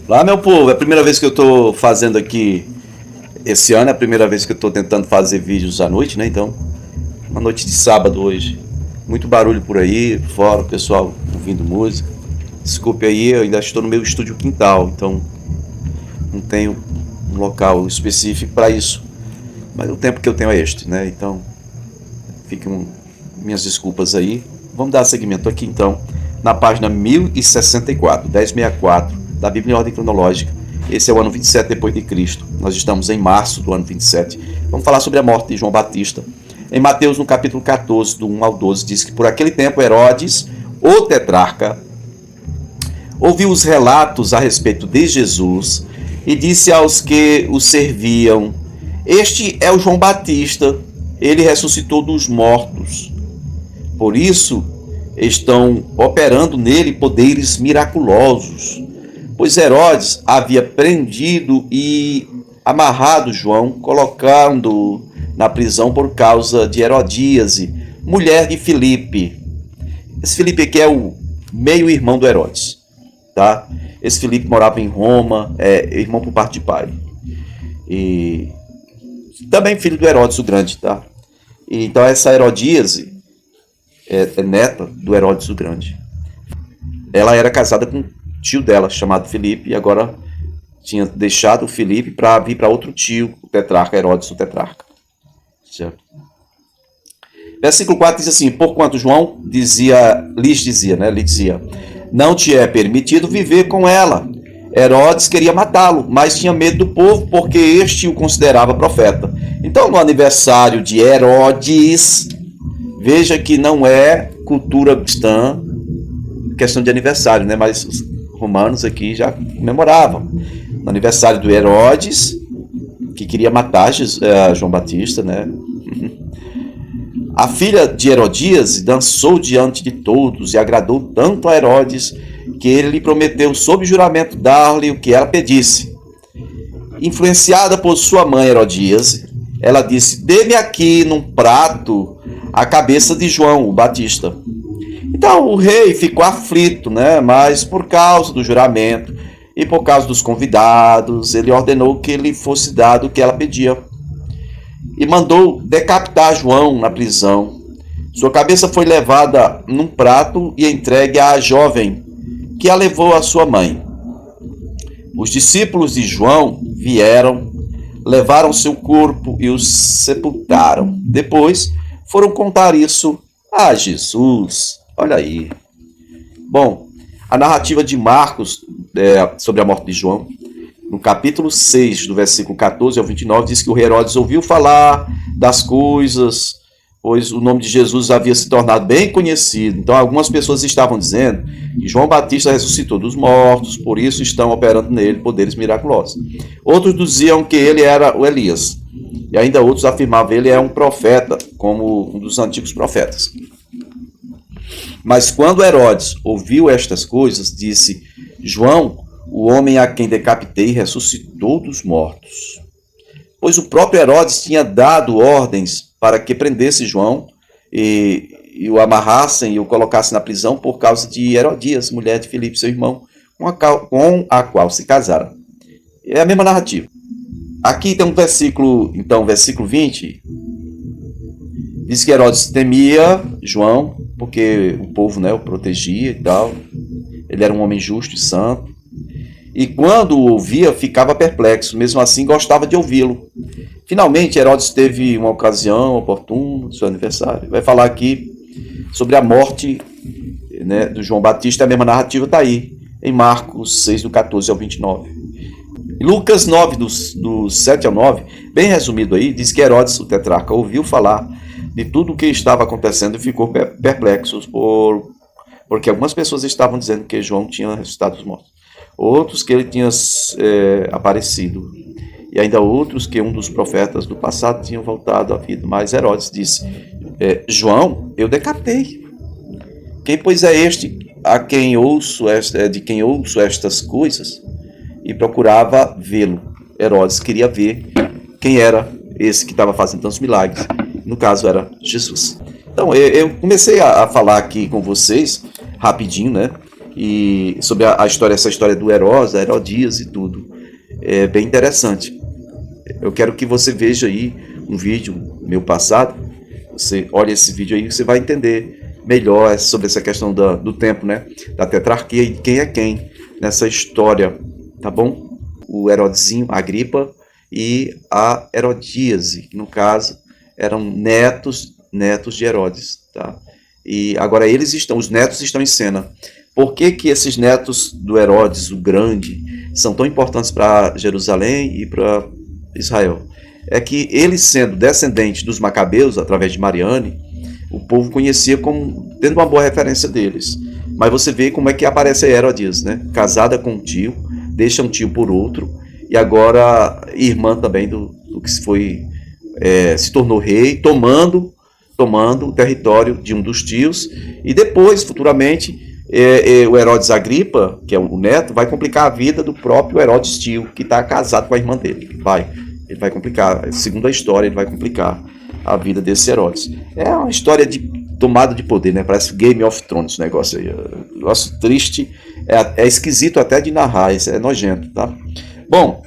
Lá, meu povo, é a primeira vez que eu tô fazendo aqui esse ano, é a primeira vez que eu tô tentando fazer vídeos à noite, né? Então, uma noite de sábado hoje. Muito barulho por aí, fora, o pessoal ouvindo música. Desculpe aí, eu ainda estou no meu estúdio quintal, então não tenho um local específico para isso. Mas o tempo que eu tenho é este, né? Então, fiquem minhas desculpas aí. Vamos dar seguimento aqui então na página 1064, 1064 da Bíblia em ordem cronológica. Esse é o ano 27 depois de Cristo. Nós estamos em março do ano 27. Vamos falar sobre a morte de João Batista. Em Mateus, no capítulo 14, do 1 ao 12, diz que por aquele tempo Herodes, o tetrarca, ouviu os relatos a respeito de Jesus e disse aos que o serviam: Este é o João Batista, ele ressuscitou dos mortos. Por isso, estão operando nele poderes miraculosos. Pois Herodes havia prendido e amarrado João, colocando-o na prisão por causa de Herodíase, mulher de Filipe. Esse Filipe aqui é o meio-irmão do Herodes, tá? Esse Filipe morava em Roma, é irmão por parte de pai. E também filho do Herodes o Grande, tá? E, então essa Herodíase é neta do Herodes o Grande. Ela era casada com um tio dela, chamado Filipe, e agora tinha deixado o Filipe para vir para outro tio, o tetrarca, Herodes o tetrarca. Certo? Versículo 4 diz assim: Porquanto João lhes dizia, não te é permitido viver com ela. Herodes queria matá-lo, mas tinha medo do povo, porque este o considerava profeta. Então, no aniversário de Herodes, veja que não é cultura cristã, questão de aniversário, né? Mas os romanos aqui já comemoravam. No aniversário do Herodes, que queria matar João Batista, né? A filha de Herodíase dançou diante de todos e agradou tanto a Herodes que ele lhe prometeu sob juramento dar-lhe o que ela pedisse. Influenciada por sua mãe Herodíase, ela disse: Dê-me aqui num prato a cabeça de João o Batista. Então o rei ficou aflito, né? Mas por causa do juramento e por causa dos convidados, ele ordenou que lhe fosse dado o que ela pedia. E mandou decapitar João na prisão. Sua cabeça foi levada num prato e entregue à jovem, que a levou à sua mãe. Os discípulos de João vieram, levaram seu corpo e o sepultaram. Depois foram contar isso a Jesus. Olha aí. Bom, a narrativa de Marcos sobre a morte de João, no capítulo 6, do versículo 14 ao 29, diz que o rei Herodes ouviu falar das coisas, pois o nome de Jesus havia se tornado bem conhecido. Então, algumas pessoas estavam dizendo que João Batista ressuscitou dos mortos, por isso estão operando nele poderes miraculosos. Outros diziam que ele era o Elias, e ainda outros afirmavam que ele é um profeta, como um dos antigos profetas. Mas quando Herodes ouviu estas coisas, disse: João, o homem a quem decapitei, ressuscitou dos mortos. Pois o próprio Herodes tinha dado ordens para que prendesse João e o amarrassem e o colocassem na prisão por causa de Herodias, mulher de Filipe, seu irmão, com a qual se casaram. É a mesma narrativa. Aqui tem um versículo, então, versículo 20, diz que Herodes temia João, porque o povo, né, o protegia e tal. Ele era um homem justo e santo. E quando o ouvia, ficava perplexo. Mesmo assim, gostava de ouvi-lo. Finalmente, Herodes teve uma ocasião oportuna, seu aniversário. Vai falar aqui sobre a morte, né, do João Batista. A mesma narrativa está aí, em Marcos 6, do 14 ao 29. Lucas 9, do 7 ao 9, bem resumido aí, diz que Herodes, o tetrarca, ouviu falar de tudo o que estava acontecendo e ficou perplexo, porque algumas pessoas estavam dizendo que João tinha ressuscitado dos mortos. Outros que ele tinha aparecido, e ainda outros que um dos profetas do passado tinha voltado à vida. Mas Herodes disse: João, eu decapitei. Quem, pois, é este de quem ouço estas coisas? E procurava vê-lo. Herodes queria ver quem era esse que estava fazendo tantos milagres. No caso, era Jesus. Então, eu comecei a falar aqui com vocês, rapidinho, né? e sobre a história, essa história do Herodes, Herodias e tudo. É bem interessante. Eu quero que você veja aí um vídeo meu passado. Você olha esse vídeo aí, você vai entender melhor sobre essa questão do tempo, né? Da tetrarquia e quem é quem nessa história, tá bom? O Herodezinho, a Agripa e a Herodíase, que no caso eram netos de Herodes, tá? E agora os netos estão em cena. Por que que esses netos do Herodes, o Grande, são tão importantes para Jerusalém e para Israel? É que eles, sendo descendentes dos Macabeus, através de Mariane, o povo conhecia como tendo uma boa referência deles. Mas você vê como é que aparece a Herodias, né? Casada com um tio, deixa um tio por outro, e agora irmã também do que se tornou rei, tomando o território de um dos tios, e depois, futuramente, o Herodes Agripa, que é o neto, vai complicar a vida do próprio Herodes tio, que está casado com a irmã dele. Ele vai complicar, segundo a história, ele vai complicar a vida desse Herodes. É uma história de tomada de poder, né? Parece Game of Thrones, esse negócio aí. Negócio triste, é esquisito até de narrar, isso é nojento, tá? Bom,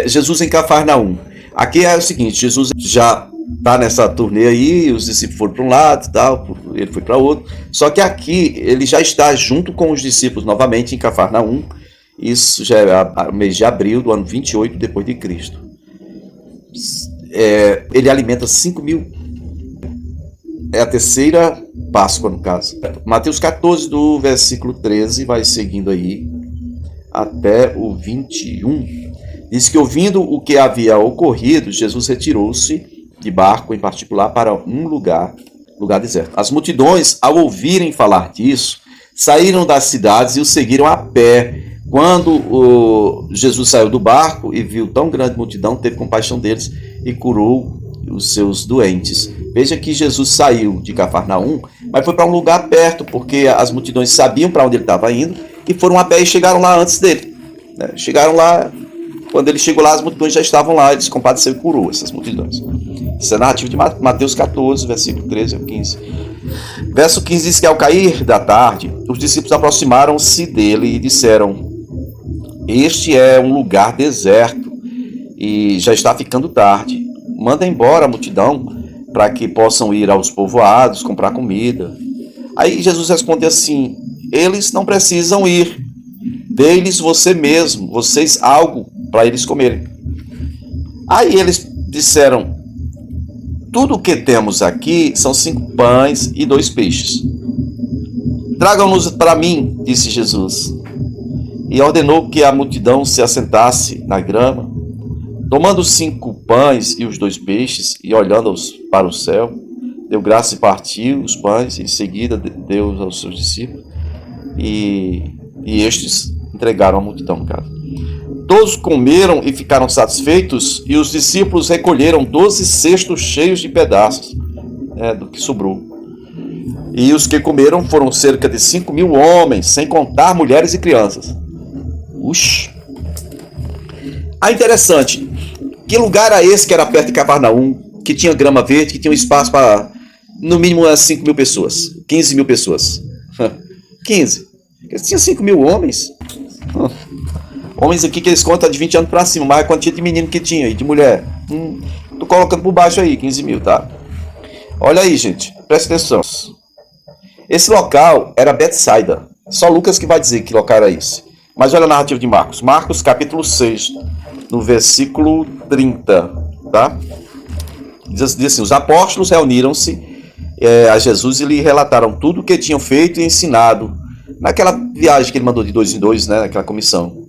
Jesus em Cafarnaum. Aqui é o seguinte, Jesus já está nessa turnê aí, os discípulos foram para um lado, tal, ele foi para outro. Só que aqui ele já está junto com os discípulos novamente em Cafarnaum. Isso já é o mês de abril do ano 28 depois de Cristo. Ele alimenta 5.000. É a terceira Páscoa, no caso. Mateus 14, do versículo 13, vai seguindo aí até o 21. Diz que, ouvindo o que havia ocorrido, Jesus retirou-se de barco, em particular, para um lugar deserto. As multidões, ao ouvirem falar disso, saíram das cidades e o seguiram a pé. Quando Jesus saiu do barco e viu tão grande multidão, teve compaixão deles e curou os seus doentes. Veja que Jesus saiu de Cafarnaum, mas foi para um lugar perto, porque as multidões sabiam para onde ele estava indo e foram a pé e chegaram lá antes dele. Chegaram lá, quando ele chegou lá, as multidões já estavam lá, ele se compadeceu e curou essas multidões. Isso é narrativo de Mateus 14, versículo 13 ao 15. Verso 15 diz que, ao cair da tarde, os discípulos aproximaram-se dele e disseram: este é um lugar deserto e já está ficando tarde. Manda embora a multidão para que possam ir aos povoados comprar comida. Aí Jesus responde assim: eles não precisam ir, dê-lhes vocês algo para eles comerem. Aí eles disseram: tudo o que temos aqui são 5 pães e 2 peixes. Tragam-nos para mim, disse Jesus. E ordenou que a multidão se assentasse na grama. Tomando os 5 pães e os 2 peixes, e olhando para o céu, deu graça e partiu os pães, e em seguida deu aos seus discípulos, e estes entregaram à multidão, cara. Todos comeram e ficaram satisfeitos, e os discípulos recolheram 12 cestos cheios de pedaços, do que sobrou. E os que comeram foram cerca de 5.000 homens, sem contar mulheres e crianças. Interessante. Que lugar era esse que era perto de Cafarnaum, que tinha grama verde, que tinha um espaço para, no mínimo, 5.000 pessoas, 15.000 pessoas? 15. Tinha 5.000 homens. Homens aqui que eles contam de 20 anos para cima, mas a quantia de menino que tinha e de mulher. Tô colocando por baixo aí, 15.000, tá? Olha aí, gente, presta atenção. Esse local era Betsaida. Só Lucas que vai dizer que local era esse. Mas olha a narrativa de Marcos. Marcos, capítulo 6, no versículo 30, tá? Diz assim: os apóstolos reuniram-se a Jesus e lhe relataram tudo o que tinham feito e ensinado naquela viagem que ele mandou de 2 em 2, né? Naquela comissão.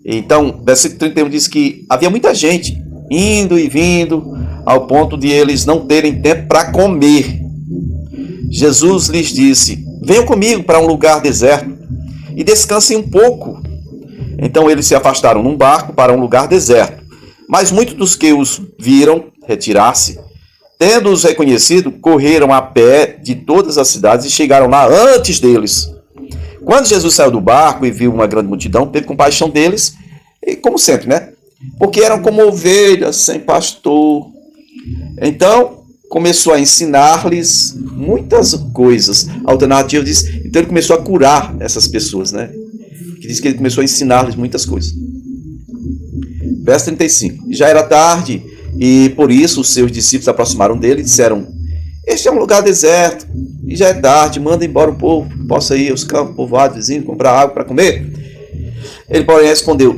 Então, versículo 31 diz que havia muita gente indo e vindo, ao ponto de eles não terem tempo para comer. Jesus lhes disse: venham comigo para um lugar deserto e descansem um pouco. Então eles se afastaram num barco para um lugar deserto. Mas muitos dos que os viram retirar-se, tendo-os reconhecido, correram a pé de todas as cidades e chegaram lá antes deles. Quando Jesus saiu do barco e viu uma grande multidão, teve compaixão deles, e como sempre, né? Porque eram como ovelhas sem pastor. Então começou a ensinar-lhes muitas coisas. A alternativa diz: Então ele começou a curar essas pessoas, né? Que diz que ele começou a ensinar-lhes muitas coisas. Verso 35. Já era tarde, e por isso os seus discípulos se aproximaram dele e disseram: este é um lugar deserto, e já é tarde, manda embora o povo, possa ir aos campos, povoados, vizinhos, comprar água para comer. Ele, porém, respondeu: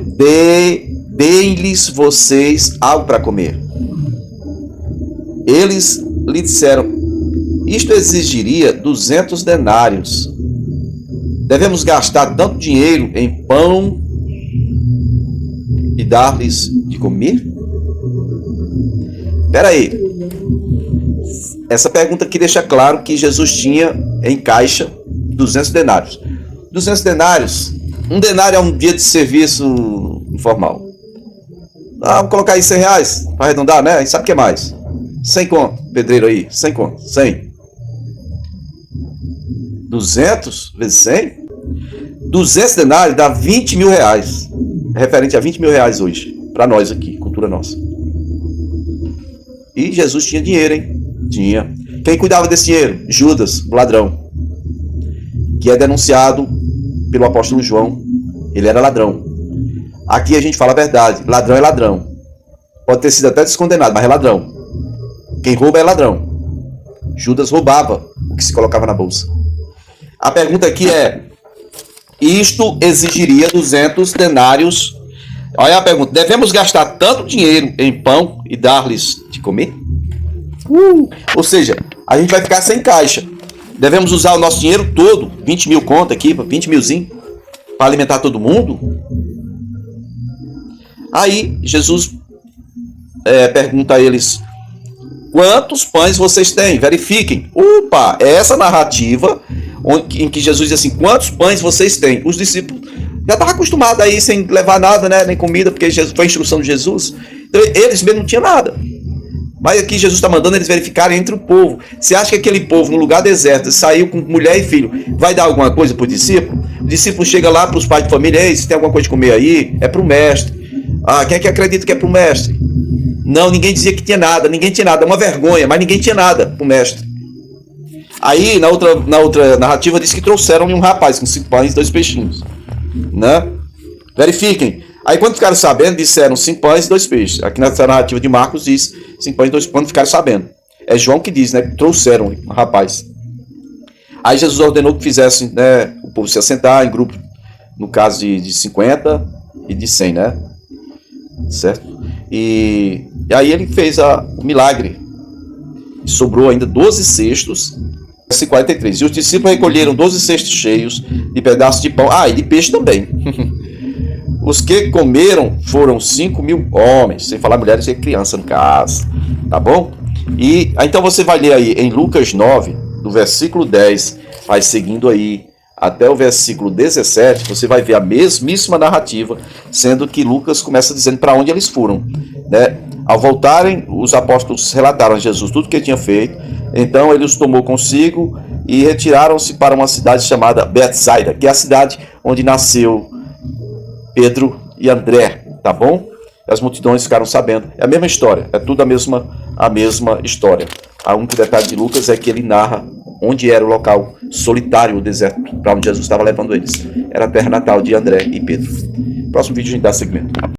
deem-lhes vocês algo para comer. Eles lhe disseram: isto exigiria 200 denários. Devemos gastar tanto dinheiro em pão e dar-lhes de comer? Espera aí. Essa pergunta aqui deixa claro que Jesus tinha em caixa 200 denários. 200 denários, um denário é um dia de serviço informal. Vamos colocar aí 100 reais, para arredondar, né? E sabe o que é mais? 100 conto, pedreiro aí, 100 conto, 100. 200 vezes 100? 200 denários dá 20 mil reais. É referente a 20 mil reais hoje, para nós aqui, cultura nossa. E Jesus tinha dinheiro, hein? Tinha. Quem cuidava desse dinheiro? Judas, o ladrão, que é denunciado pelo apóstolo João. Ele era ladrão. Aqui a gente fala a verdade. Ladrão é ladrão. Pode ter sido até descondenado, mas é ladrão. Quem rouba é ladrão. Judas roubava o que se colocava na bolsa. A pergunta aqui é: isto exigiria 200 denários. Olha a pergunta: devemos gastar tanto dinheiro em pão e dar-lhes de comer? Ou seja, a gente vai ficar sem caixa. Devemos usar o nosso dinheiro todo, 20 mil conto aqui, 20 milzinho, para alimentar todo mundo? Aí Jesus pergunta a eles: quantos pães vocês têm? Verifiquem. Opa, é essa narrativa em que Jesus diz assim: quantos pães vocês têm? Os discípulos já estavam acostumados a ir sem levar nada, né, nem comida, porque foi a instrução de Jesus. Então eles mesmo não tinham nada. Mas aqui Jesus está mandando eles verificarem entre o povo. Você acha que aquele povo, no lugar deserto, saiu com mulher e filho, vai dar alguma coisa para o discípulo? O discípulo chega lá para os pais de família: ei, se tem alguma coisa de comer aí, é para o mestre. Ah, quem é que acredita que é para o mestre? Não, ninguém dizia que tinha nada, ninguém tinha nada, é uma vergonha, mas ninguém tinha nada para o mestre. Aí, na outra narrativa, diz que trouxeram-lhe um rapaz com 5 pães e 2 peixinhos. Né? Verifiquem. Aí, quando ficaram sabendo, disseram 5 pães e 2 peixes. Aqui nessa narrativa de Marcos diz 5 pães e 2 pães, quando ficaram sabendo. É João que diz, né? Que trouxeram um rapaz. Aí Jesus ordenou que fizessem, né, o povo se assentar em grupo, no caso de 50 e de 100, né? Certo? E aí ele fez o milagre. Sobrou ainda 12 cestos. Versículo 43. E os discípulos recolheram 12 cestos cheios de pedaços de pão. Ah, e de peixe também. Os que comeram foram 5.000 homens, sem falar mulheres e crianças no caso. Tá bom? E então você vai ler aí em Lucas 9, do versículo 10, vai seguindo aí até o versículo 17, você vai ver a mesmíssima narrativa, sendo que Lucas começa dizendo para onde eles foram, né? Ao voltarem, os apóstolos relataram a Jesus tudo o que ele tinha feito. Então ele os tomou consigo e retiraram-se para uma cidade chamada Betsaida, que é a cidade onde nasceu Pedro e André, tá bom? As multidões ficaram sabendo. É a mesma história, é tudo a mesma história. A único detalhe de Lucas é que ele narra onde era o local solitário, o deserto, para onde Jesus estava levando eles. Era a terra natal de André e Pedro. Próximo vídeo a gente dá seguimento.